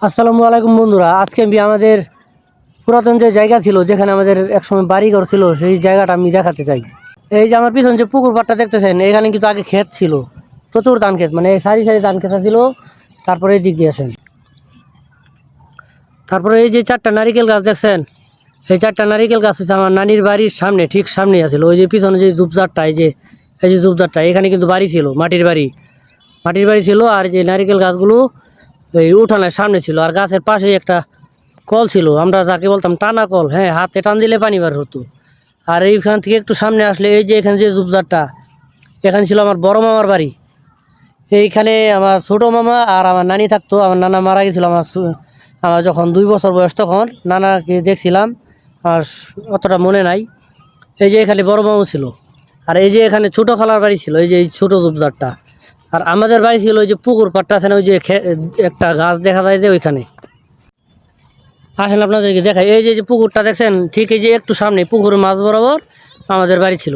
আসসালামু আলাইকুম বন্ধুরা, আজকে আমি আমাদের পুরাতন যে জায়গা ছিল যেখানে আমাদের একসময় বাড়ি ঘর ছিল সেই জায়গাটা আমি দেখাতে চাই। এই যে আমার পিছন যে পুকুর পাড়টা দেখতেছেন, এখানে কিন্তু আগে ক্ষেত ছিল, প্রচুর ধান ক্ষেত, মানে সারি সারি ধান ক্ষেত ছিল। তারপরে এই দিকে আসেন, তারপরে এই যে চারটা নারিকেল গাছ দেখছেন, এই চারটা নারিকেল গাছ হচ্ছে আমার নানির বাড়ির সামনে, ঠিক সামনে আছিল। ওই যে পিছনে যে ঝুপঝাড়টা, এই যে ঝুপঝাড়টা, এখানে কিন্তু বাড়ি ছিল, মাটির বাড়ি ছিল। আর যে নারিকেল গাছগুলো এই উঠানের সামনে ছিল, আর গাছের পাশেই একটা কল ছিল, আমরা যাকে বলতাম টানা কল। হ্যাঁ, হাতে টান দিলে পানি বার হতো। আর এইখান থেকে একটু সামনে আসলে এই যে এখানে যে ঝুপঝাড়টা, এখানে ছিল আমার বড় মামার বাড়ি। এইখানে আমার ছোট মামা আর আমার নানি থাকতো। আমার নানা মারা গেছিল আমার যখন 2 বছর বয়স, তখন নানাকে দেখছিলাম, আর অতটা মনে নাই। এই যে এখানে বড় মামু ছিল। আর এই যে এখানে ছোট খালার বাড়ি ছিল, এই যে এই ছোট ঝুপঝাড়টা। আর আমাদের বাড়ি ছিল ওই যে পুকুর পাড়টা আছে না, ওই যে একটা গাছ দেখা যায় যে ওইখানে। আসেন আপনাদেরকে দেখাই, এই যে পুকুরটা দেখছেন, ঠিক এই যে একটু সামনে পুকুরের মাঝ বরাবর আমাদের বাড়ি ছিল।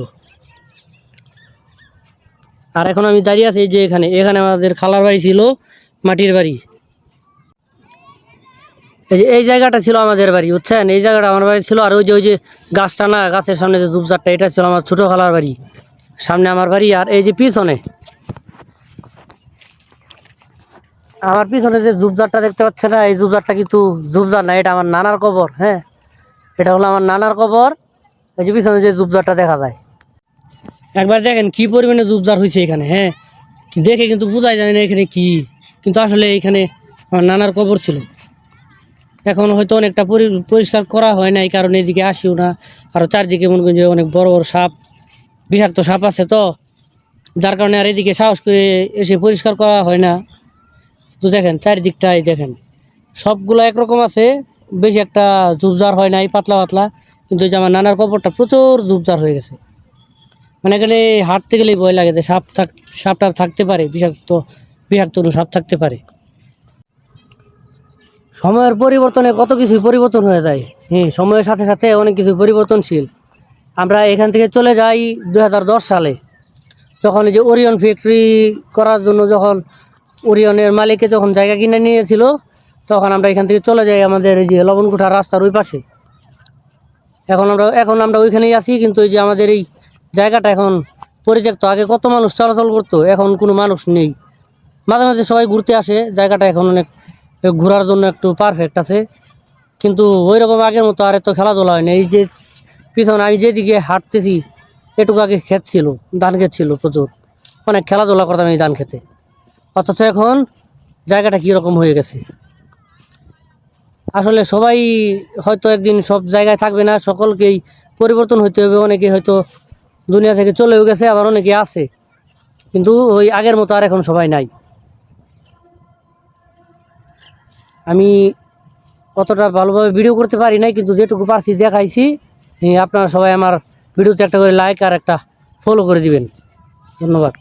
আর এখন আমি দাঁড়িয়ে আছি এই যে এখানে, আমাদের খালার বাড়ি ছিল, মাটির বাড়ি। এই যে এই জায়গাটা ছিল আমাদের বাড়ি, বুঝছেন, এই জায়গাটা আমার বাড়ি ছিল। আর ওই যে গাছটা না, গাছের সামনে যে ঝুপঝাড়টা, এটা ছিল আমার ছোটো খালার বাড়ি, সামনে আমার বাড়ি। আর এই যে পিছনে, আমার পিছনে যে ঝুপঝাড়টা দেখতে পাচ্ছে না, এই ঝুপঝাড়টা কিন্তু ঝুপঝাড় না, এটা আমার নানার কবর। হ্যাঁ, এটা হলো আমার নানার কবর। এই যে পিছনে যে ঝুপঝাড়টা দেখা যায়, একবার দেখেন কি পরিমাণে ঝুপঝাড় হয়েছে এখানে। হ্যাঁ, দেখে কিন্তু বোঝাই যায় না এখানে কি, কিন্তু আসলে এখানে আমার নানার কবর ছিল। এখন হয়তো অনেকটা পরিষ্কার করা হয় না, এই কারণে এদিকে আসিও না। আরও চারদিকে মনে করেন যে অনেক বড় বড় সাপ, বিষাক্ত সাপ আছে, তো যার কারণে আর এদিকে সাহস করে এসে পরিষ্কার করা হয় না। তো দেখেন চারিদিকটাই দেখেন, সবগুলো একরকম আছে, বেশি একটা ঝুপঝাড় হয় নাই, পাতলা পাতলা। কিন্তু এই যে আমার নানার কবরটা প্রচুর ঝুপঝাড় হয়ে গেছে। মানে এখানে হাঁটতে গেলেই ভয় লাগে যে সাপ টাপ থাকতে পারে, বিষাক্ত বিষাক্ত সাপ থাকতে পারে। সময়ের পরিবর্তনে কত কিছুই পরিবর্তন হয়ে যায়। হ্যাঁ, সময়ের সাথে সাথে অনেক কিছু পরিবর্তনশীল। আমরা এখান থেকে চলে যাই 2010 সালে, যখন এই যে ওরিয়ন ফ্যাক্টরি করার জন্য, যখন ওরিয়নের মালিকে যখন জায়গা কিনে নিয়েছিল, তখন আমরা এখান থেকে চলে যাই আমাদের এই যে লবণকুঠার রাস্তার ওই পাশে। এখন আমরা ওইখানেই আছি, কিন্তু এই যে আমাদের এই জায়গাটা এখন পরিত্যক্ত। আগে কত মানুষ চলাচল করতো, এখন কোনো মানুষ নেই। মাঝে মাঝে সবাই ঘুরতে আসে, জায়গাটা এখন অনেক ঘোরার জন্য একটু পারফেক্ট আছে, কিন্তু ওই রকম আগের মতো আর এত খেলাধুলা হয় না। এই যে পিছনে আমি যেদিকে হাঁটতেছি, এটুকু আগে ক্ষেত ছিল, ধান ক্ষেত ছিল প্রচুর, অনেক খেলাধুলা করতাম এই ধান খেতে। অথচ এখন জায়গাটা কীরকম হয়ে গেছে। আসলে সবাই হয়তো একদিন সব জায়গায় থাকবে না, সকলকেই পরিবর্তন হইতে হবে। অনেকে হয়তো দুনিয়া থেকে চলেও গেছে, আবার অনেকে আছে, কিন্তু ওই আগের মতো আর এখন সবাই নাই। আমি অতটা ভালোভাবে ভিডিও করতে পারি নাই, কিন্তু যেটুকু পারছি দেখাইছি। আপনারা সবাই আমার ভিডিওতে একটা করে লাইক আর একটা ফলো করে দিবেন। ধন্যবাদ।